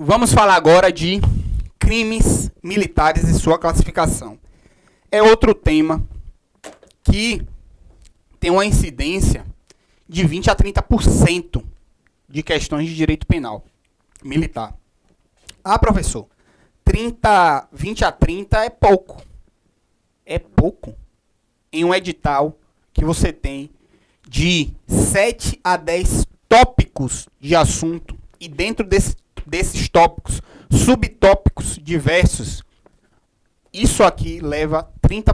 Vamos falar agora de crimes militares e sua classificação. É outro tema que tem uma incidência de 20 a 30% de questões de direito penal militar. Ah, professor, 20 a 30 é pouco. É pouco. Em um edital que você tem de 7 a 10 tópicos de assunto e dentro desses tópicos, subtópicos diversos, isso aqui leva 20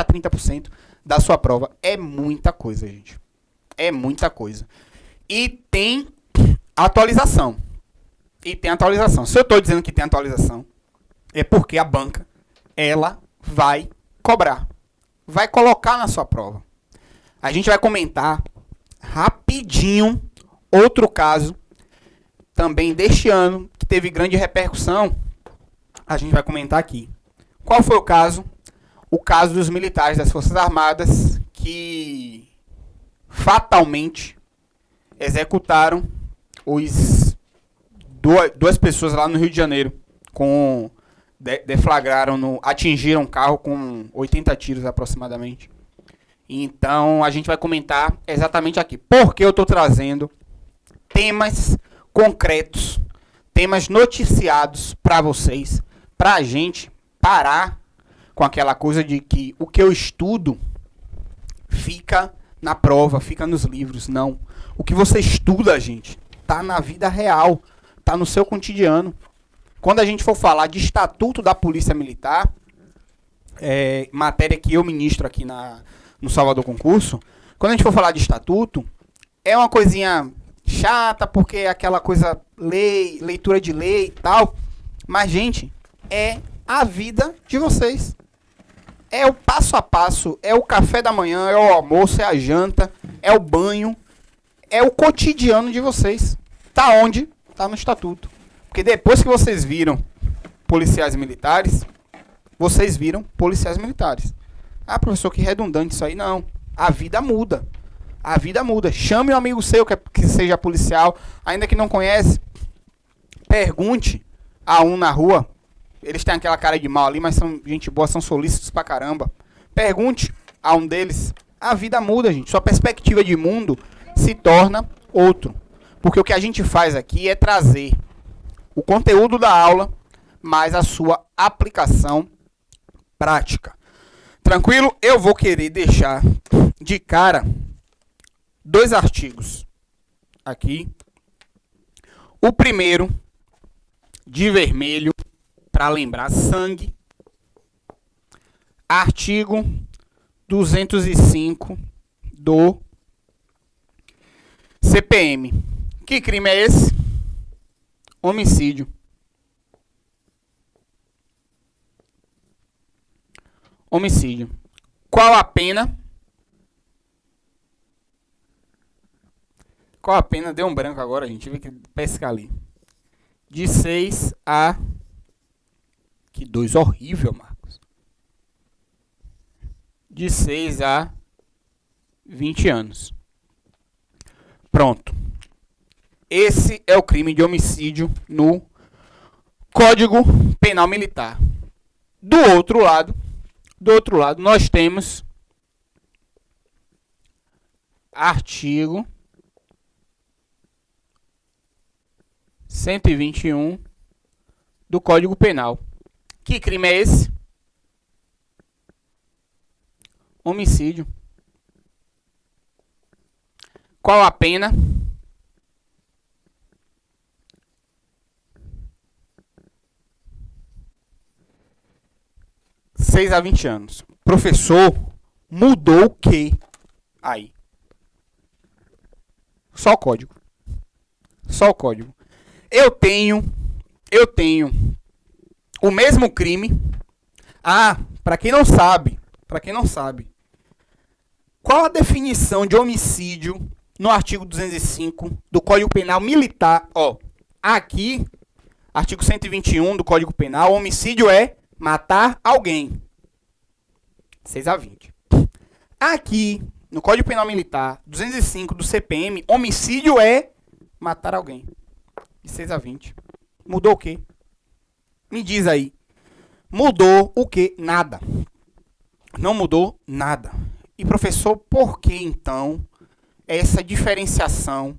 a 30% da sua prova. É muita coisa, gente. É muita coisa. E tem atualização. Se eu estou dizendo que tem atualização, é porque a banca, ela vai cobrar. Vai colocar na sua prova. A gente vai comentar rapidinho outro caso, também deste ano, que teve grande repercussão. A gente vai comentar aqui. Qual foi o caso? O caso dos militares das Forças Armadas que fatalmente executaram duas pessoas lá no Rio de Janeiro, atingiram um carro com 80 tiros aproximadamente. Então a gente vai comentar exatamente aqui. Por que eu estou trazendo temas concretos, temas noticiados para vocês, para a gente parar com aquela coisa de que o que eu estudo fica na prova, fica nos livros. Não. O que você estuda, gente, tá na vida real, tá no seu cotidiano. Quando a gente for falar de Estatuto da Polícia Militar, matéria que eu ministro aqui no Salvador Concurso, quando a gente for falar de Estatuto, é uma coisinha chata, porque é aquela coisa, leitura de lei e tal. Mas, gente, é a vida de vocês. É o passo a passo, é o café da manhã, é o almoço, é a janta, é o banho, é o cotidiano de vocês. Tá onde? Tá no Estatuto. Porque depois que vocês viram policiais militares, vocês viram policiais militares. Ah, professor, que redundante isso aí. Não. A vida muda. A vida muda. Chame um amigo seu que seja policial, ainda que não conhece. Pergunte a um na rua. Eles têm aquela cara de mal ali, mas são gente boa, são solícitos pra caramba. Pergunte a um deles. A vida muda, gente. Sua perspectiva de mundo se torna outro. Porque o que a gente faz aqui é trazer o conteúdo da aula, mais a sua aplicação prática. Tranquilo? Eu vou querer deixar de cara 2 artigos aqui. O primeiro, de vermelho, para lembrar sangue. Artigo 205 do CPM. Que crime é esse? Homicídio. Homicídio. Qual a pena? Qual a pena? Deu um branco agora, gente. Tive que pescar ali. De 6 a... Que 2 horrível, Marcos. De 6 a 20 anos. Pronto. Esse é o crime de homicídio no Código Penal Militar. Do outro lado, nós temos artigo 121 do Código Penal. Que crime é esse? Homicídio. Qual a pena? 6 a 20 anos. Professor, mudou o que aí? Só o código. Só o código. Eu tenho o mesmo crime. Ah, para quem não sabe, qual a definição de homicídio no artigo 205 do Código Penal Militar? Ó, aqui, artigo 121 do Código Penal, homicídio é matar alguém. 6 a 20. Aqui, no Código Penal Militar, 205 do CPM, homicídio é matar alguém. De 6 a 20. Mudou o quê? Me diz aí. Mudou o quê? Nada. Não mudou nada. E professor, por que então essa diferenciação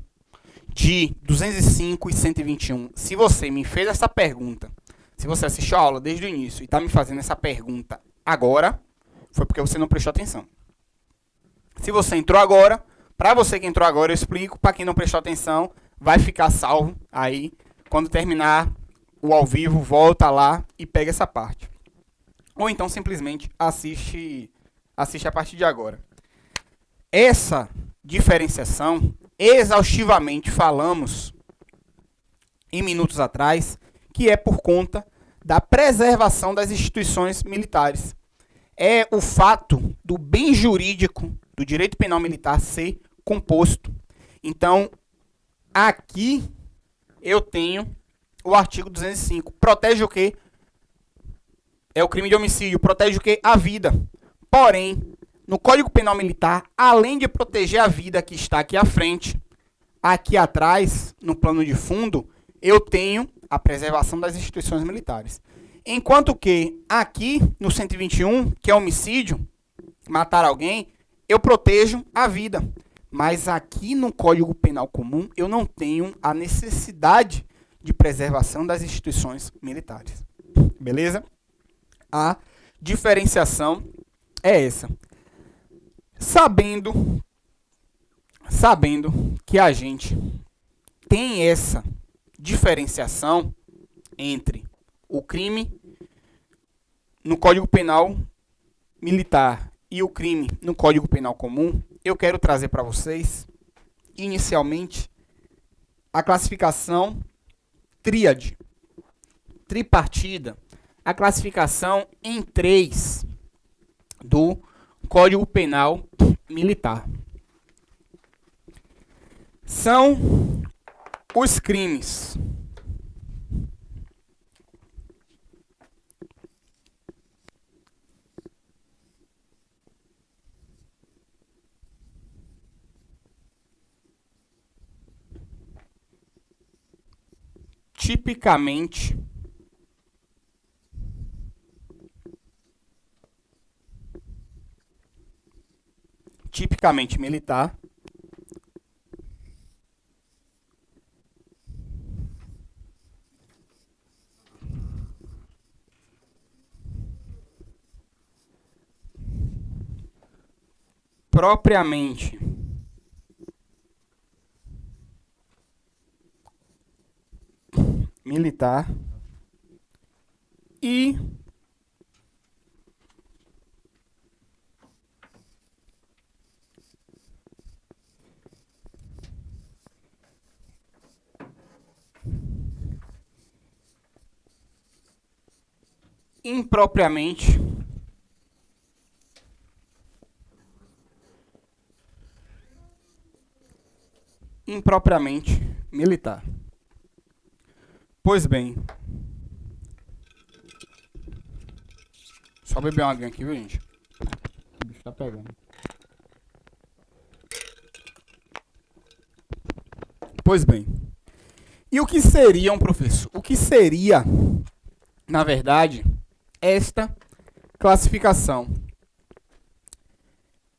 de 205 e 121? Se você me fez essa pergunta, se você assistiu a aula desde o início e está me fazendo essa pergunta agora, foi porque você não prestou atenção. Se você entrou agora, para você que entrou agora, eu explico. Para quem não prestou atenção, vai ficar salvo aí. Quando terminar o ao vivo, volta lá e pega essa parte. Ou então simplesmente assiste a partir de agora. Essa diferenciação, exaustivamente falamos em minutos atrás, que é por conta da preservação das instituições militares. É o fato do bem jurídico do direito penal militar ser composto. Então, aqui eu tenho o artigo 205. Protege o quê? É o crime de homicídio. Protege o quê? A vida. Porém, no Código Penal Militar, além de proteger a vida que está aqui à frente, aqui atrás, no plano de fundo, eu tenho a preservação das instituições militares. Enquanto que aqui no 121, que é homicídio, matar alguém, eu protejo a vida. Mas aqui no Código Penal Comum, eu não tenho a necessidade de preservação das instituições militares. Beleza? A diferenciação é essa. Sabendo que a gente tem essa diferenciação entre o crime no Código Penal Militar e o crime no Código Penal Comum, eu quero trazer para vocês, inicialmente, a classificação tríade, tripartida, a classificação em 3 do Código Penal Militar. São os crimes tipicamente militar, propriamente militar e impropriamente militar. Pois bem, só beber uma água aqui, viu, gente? O bicho tá pegando. Pois bem, e o que seria um professor? O que seria, na verdade, esta classificação?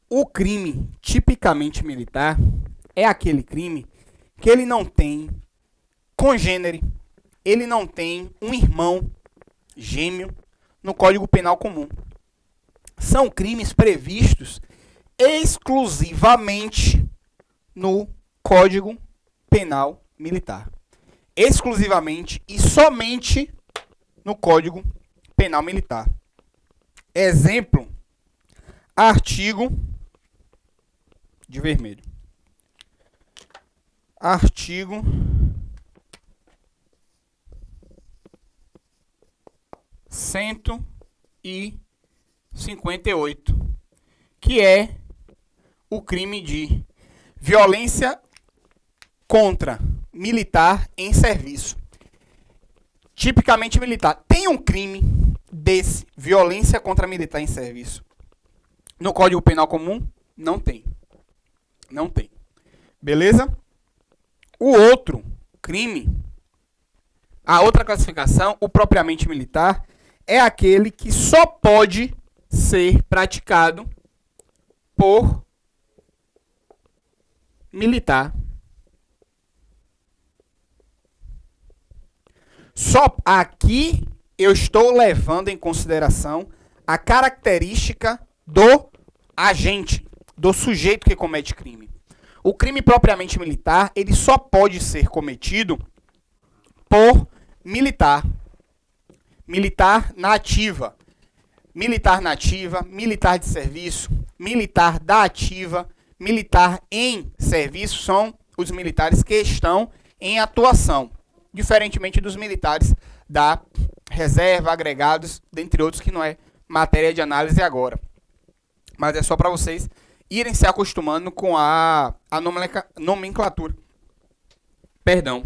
O crime tipicamente militar é aquele crime que ele não tem congênere, ele não tem um irmão gêmeo no Código Penal Comum. São crimes previstos exclusivamente no Código Penal Militar. Exclusivamente e somente no Código Penal Militar. Exemplo, artigo de vermelho. Artigo 158, que é o crime de violência contra militar em serviço. Tipicamente militar. Tem um crime desse, violência contra militar em serviço, no Código Penal Comum? Não tem. Não tem. Beleza? O outro crime A outra classificação, o propriamente militar, é aquele que só pode ser praticado por militar. Só aqui eu estou levando em consideração a característica do agente, do sujeito que comete crime. O crime propriamente militar, ele só pode ser cometido por militar. Militar na ativa. Militar nativa, militar de serviço, militar da ativa, militar em serviço são os militares que estão em atuação, diferentemente dos militares da reserva, agregados, dentre outros que não é matéria de análise agora. Mas é só para vocês irem se acostumando com a nomenclatura. Perdão.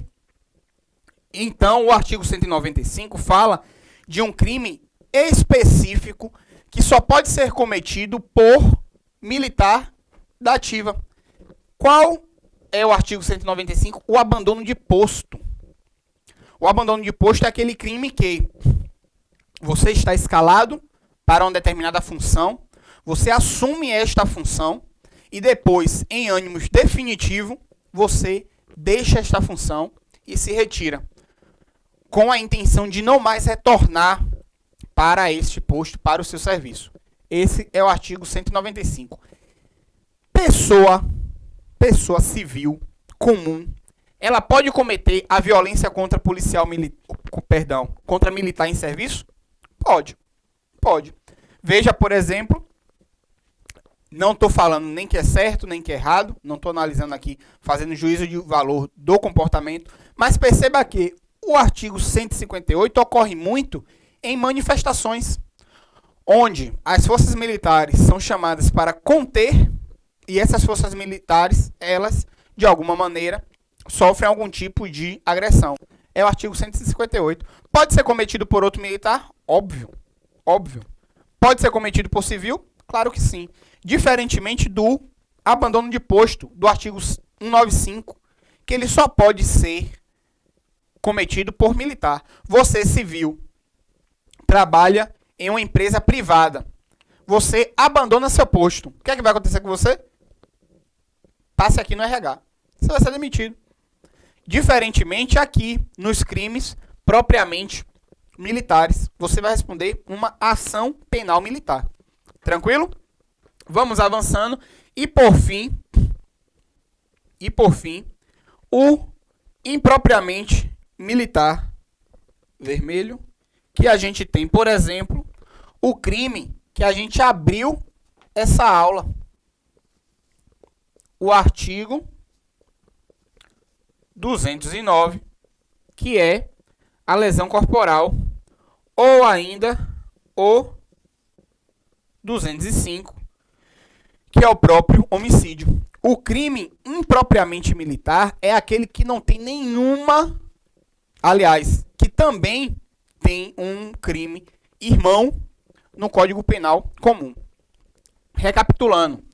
Então, o artigo 195 fala de um crime específico que só pode ser cometido por militar da ativa. Qual é o artigo 195? O abandono de posto. O abandono de posto é aquele crime que você está escalado para uma determinada função, você assume esta função e depois, em ânimos definitivo, você deixa esta função e se retira, com a intenção de não mais retornar para este posto, para o seu serviço. Esse é o artigo 195. Pessoa civil comum, ela pode cometer a violência contra policial contra militar em serviço? Pode. Veja, por exemplo, não estou falando nem que é certo, nem que é errado, não estou analisando aqui, fazendo juízo de valor do comportamento, mas perceba que o artigo 158 ocorre muito em manifestações, onde as forças militares são chamadas para conter, e essas forças militares, elas, de alguma maneira, sofrem algum tipo de agressão. É o artigo 158. Pode ser cometido por outro militar? Óbvio. Pode ser cometido por civil? Claro que sim. Diferentemente do abandono de posto, do artigo 195, que ele só pode ser cometido por militar. Você, civil, trabalha em uma empresa privada. Você abandona seu posto. O que é que vai acontecer com você? Passe aqui no RH. Você vai ser demitido. Diferentemente aqui, nos crimes propriamente militares, você vai responder uma ação penal militar. Tranquilo? Vamos avançando. E por fim, o impropriamente militar, vermelho, que a gente tem, por exemplo, o crime que a gente abriu essa aula. O artigo 209, que é a lesão corporal, ou ainda o 205, que é o próprio homicídio. O crime impropriamente militar é aquele que não tem nenhuma, aliás, que também tem um crime irmão no Código Penal comum. Recapitulando,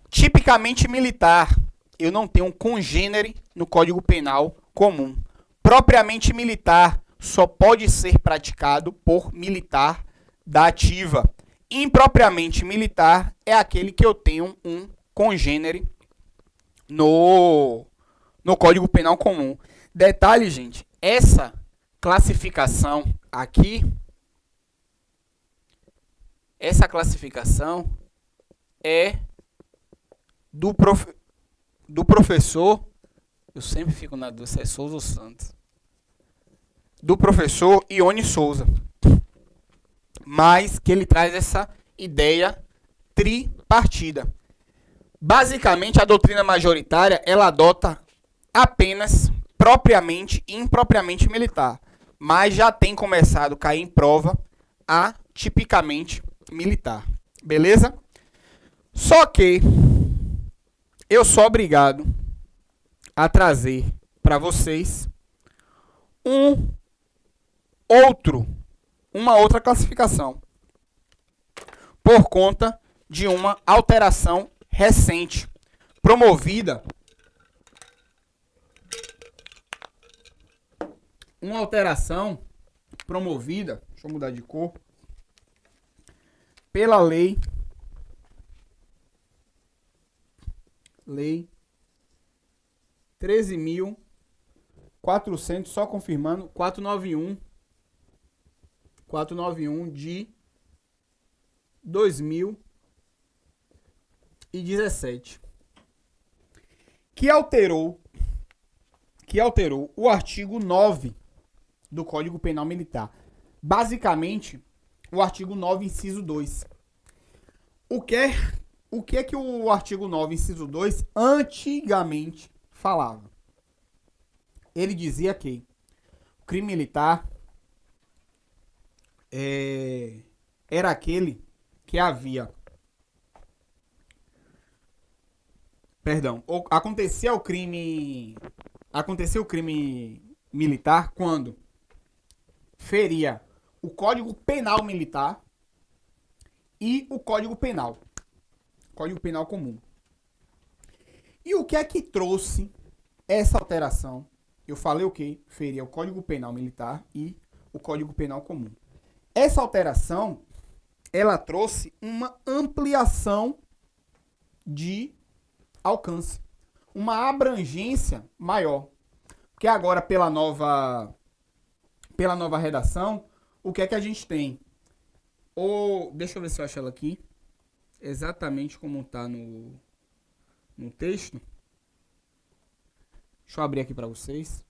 tipicamente militar, eu não tenho um congênere no Código Penal comum. Propriamente militar só pode ser praticado por militar da ativa. Impropriamente militar é aquele que eu tenho um congênere no Código Penal comum. Detalhe, gente, essa classificação aqui, essa classificação é do professor, eu sempre fico na dúvida se é Souza ou Santos, do professor Ione Souza, mas que ele traz essa ideia tripartida. Basicamente, a doutrina majoritária, ela adota apenas propriamente e impropriamente militar, mas já tem começado a cair em prova a tipicamente militar. Beleza? Só que eu sou obrigado a trazer para vocês uma outra classificação, por conta de uma alteração recente, promovida uma alteração promovida, deixa eu mudar de cor, pela lei 13.400, só confirmando, 491 de 2017, que alterou o artigo 9 do Código Penal Militar. Basicamente, o artigo 9, inciso 2. O que é que o artigo 9, inciso 2, antigamente falava? Ele dizia que o crime militar era aquele que havia... Perdão, aconteceu o crime militar quando feria o Código Penal Militar e o Código Penal comum. E o que é que trouxe essa alteração? Eu falei o que? Feria o Código Penal Militar e o Código Penal comum. Essa alteração, ela trouxe uma ampliação de alcance, uma abrangência maior. Porque agora, pela nova redação, o que é que a gente tem? Deixa eu ver se eu acho ela aqui. Exatamente como está no texto. Deixa eu abrir aqui para vocês.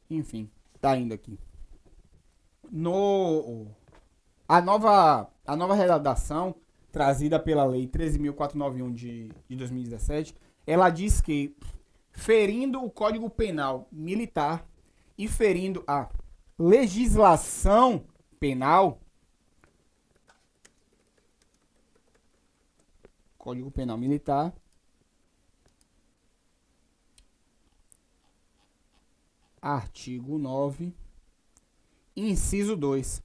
Enfim, tá indo aqui. A nova redação trazida pela Lei 13.491 de 2017, ela diz que, ferindo o Código Penal Militar e ferindo a legislação penal, Código Penal Militar, artigo 9, inciso 2.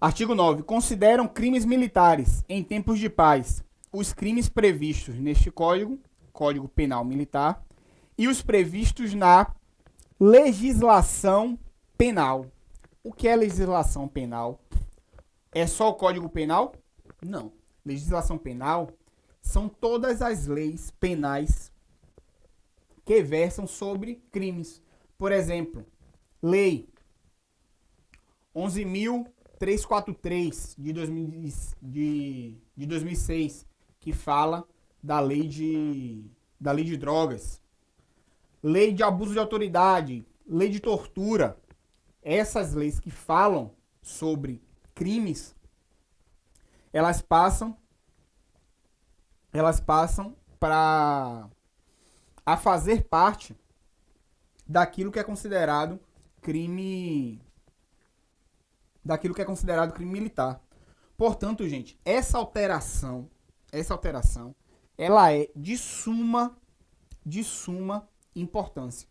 Artigo 9. Consideram crimes militares em tempos de paz os crimes previstos neste Código Penal Militar, e os previstos na legislação penal. O que é legislação penal? É só o Código Penal? Não. Legislação penal são todas as leis penais que versam sobre crimes. Por exemplo, Lei 11.343 de 2006, que fala da lei de drogas. Lei de abuso de autoridade, lei de tortura. Essas leis que falam sobre crimes, elas passam a fazer parte daquilo que é considerado crime militar. Portanto, gente, essa alteração, ela é de suma importância.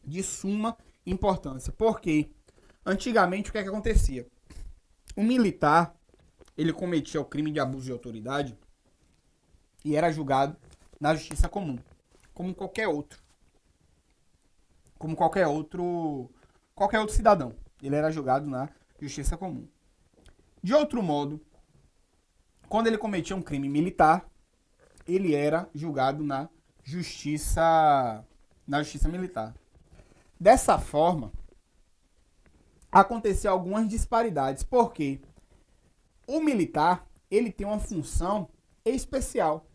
De suma importância. Porque antigamente o que é que acontecia? O militar, ele cometia o crime de abuso de autoridade e era julgado na justiça comum, como qualquer outro cidadão. Ele era julgado na justiça comum. De outro modo, quando ele cometia um crime militar, ele era julgado na justiça militar. Dessa forma, aconteciam algumas disparidades, porque o militar, ele tem uma função especial.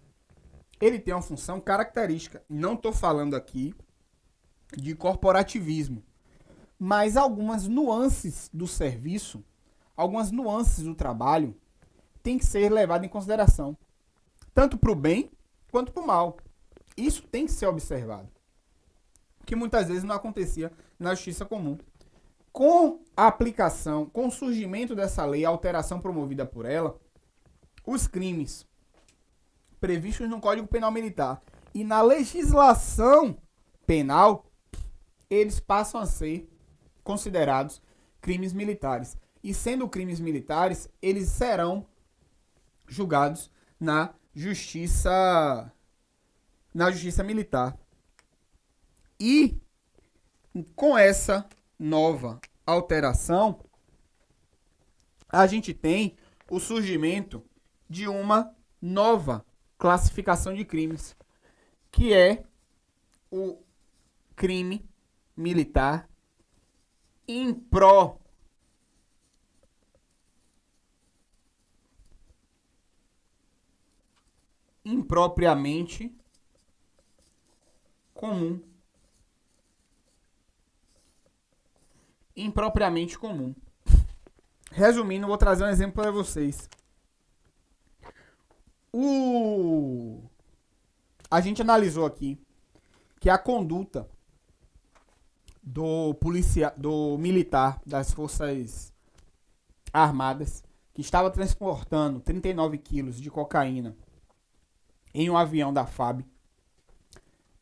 Ele tem uma função característica. Não estou falando aqui de corporativismo, mas algumas nuances do serviço, algumas nuances do trabalho tem que ser levado em consideração, tanto para o bem quanto para o mal. Isso tem que ser observado, que muitas vezes não acontecia na justiça comum. Com a aplicação, com o surgimento dessa lei, a alteração promovida por ela, os crimes previstos no Código Penal Militar e na legislação penal, eles passam a ser considerados crimes militares. E sendo crimes militares, eles serão julgados na justiça militar. E com essa nova alteração, a gente tem o surgimento de uma nova classificação de crimes, que é o crime militar impropriamente comum. Impropriamente comum. Resumindo, vou trazer um exemplo para vocês. A gente analisou aqui que a conduta do militar das Forças Armadas, que estava transportando 39 quilos de cocaína em um avião da FAB,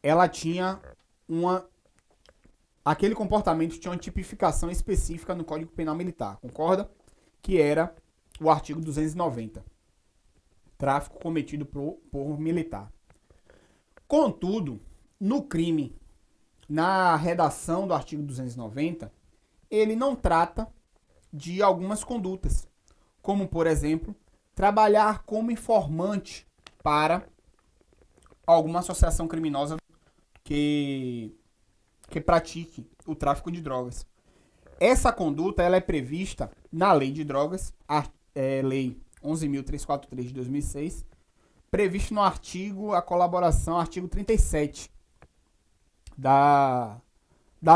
ela tinha aquele comportamento tinha uma tipificação específica no Código Penal Militar, concorda? Que era o artigo 290, tráfico cometido por militar. Contudo, no crime, na redação do artigo 290, ele não trata de algumas condutas, como, por exemplo, trabalhar como informante para alguma associação criminosa que pratique o tráfico de drogas. Essa conduta ela é prevista na Lei de Drogas, Lei 11.343 de 2006, previsto no a colaboração, artigo 37 da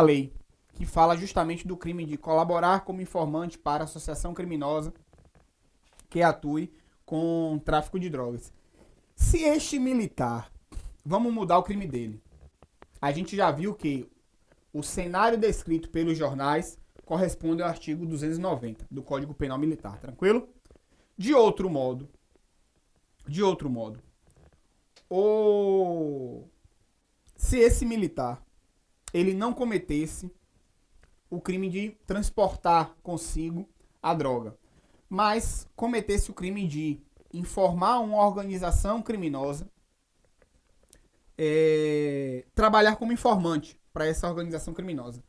lei, que fala justamente do crime de colaborar como informante para associação criminosa que atue com tráfico de drogas. Se este militar, vamos mudar o crime dele, a gente já viu que o cenário descrito pelos jornais corresponde ao artigo 290 do Código Penal Militar, tranquilo? De outro modo, se esse militar ele não cometesse o crime de transportar consigo a droga, mas cometesse o crime de informar uma organização criminosa, trabalhar como informante para essa organização criminosa.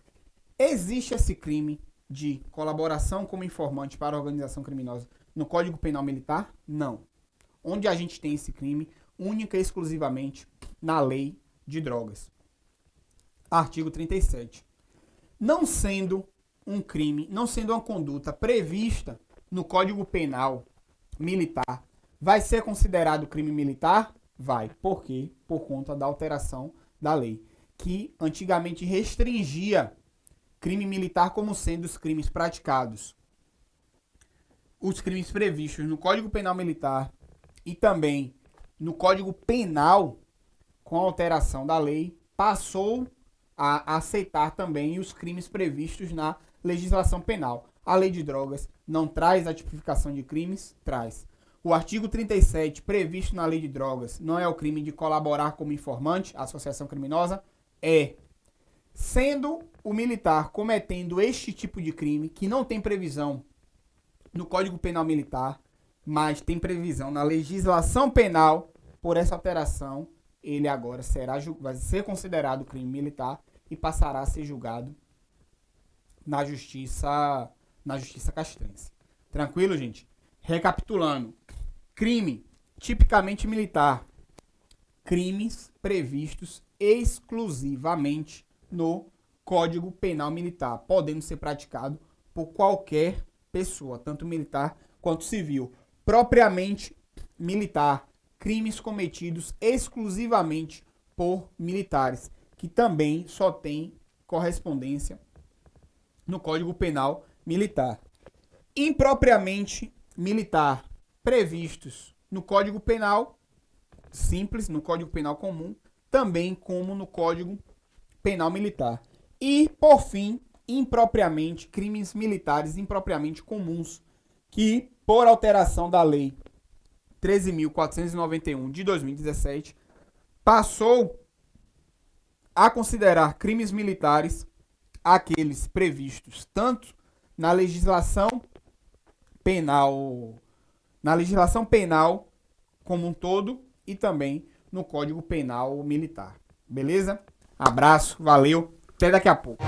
Existe esse crime de colaboração como informante para a organização criminosa no Código Penal Militar? Não. Onde a gente tem esse crime? Única e exclusivamente na Lei de Drogas. Artigo 37. Não sendo um crime, não sendo uma conduta prevista no Código Penal Militar, vai ser considerado crime militar? Vai. Por quê? Por conta da alteração da lei, que antigamente restringia crime militar como sendo os crimes praticados. Os crimes previstos no Código Penal Militar e também no Código Penal, com a alteração da lei, passou a aceitar também os crimes previstos na legislação penal. A Lei de Drogas não traz a tipificação de crimes? Traz. O artigo 37, previsto na Lei de Drogas, não é o crime de colaborar como informante, associação criminosa? É. Sendo o militar cometendo este tipo de crime, que não tem previsão no Código Penal Militar, mas tem previsão na legislação penal, por essa alteração, ele agora vai ser considerado crime militar e passará a ser julgado na justiça castrense. Tranquilo, gente? Recapitulando. Crime tipicamente militar. Crimes previstos exclusivamente no Código Penal Militar, podendo ser praticado por qualquer pessoa, tanto militar quanto civil. Propriamente militar. Crimes cometidos exclusivamente por militares, que também só tem correspondência no Código Penal Militar. Impropriamente militar, previstos no Código Penal Simples, no Código Penal Comum, também como no Código Penal Militar. E, por fim, impropriamente, crimes militares impropriamente comuns, que, por alteração da Lei 13.491 de 2017, passou a considerar crimes militares aqueles previstos tanto na legislação penal, como um todo e também no Código Penal Militar. Beleza? Abraço, valeu, até daqui a pouco.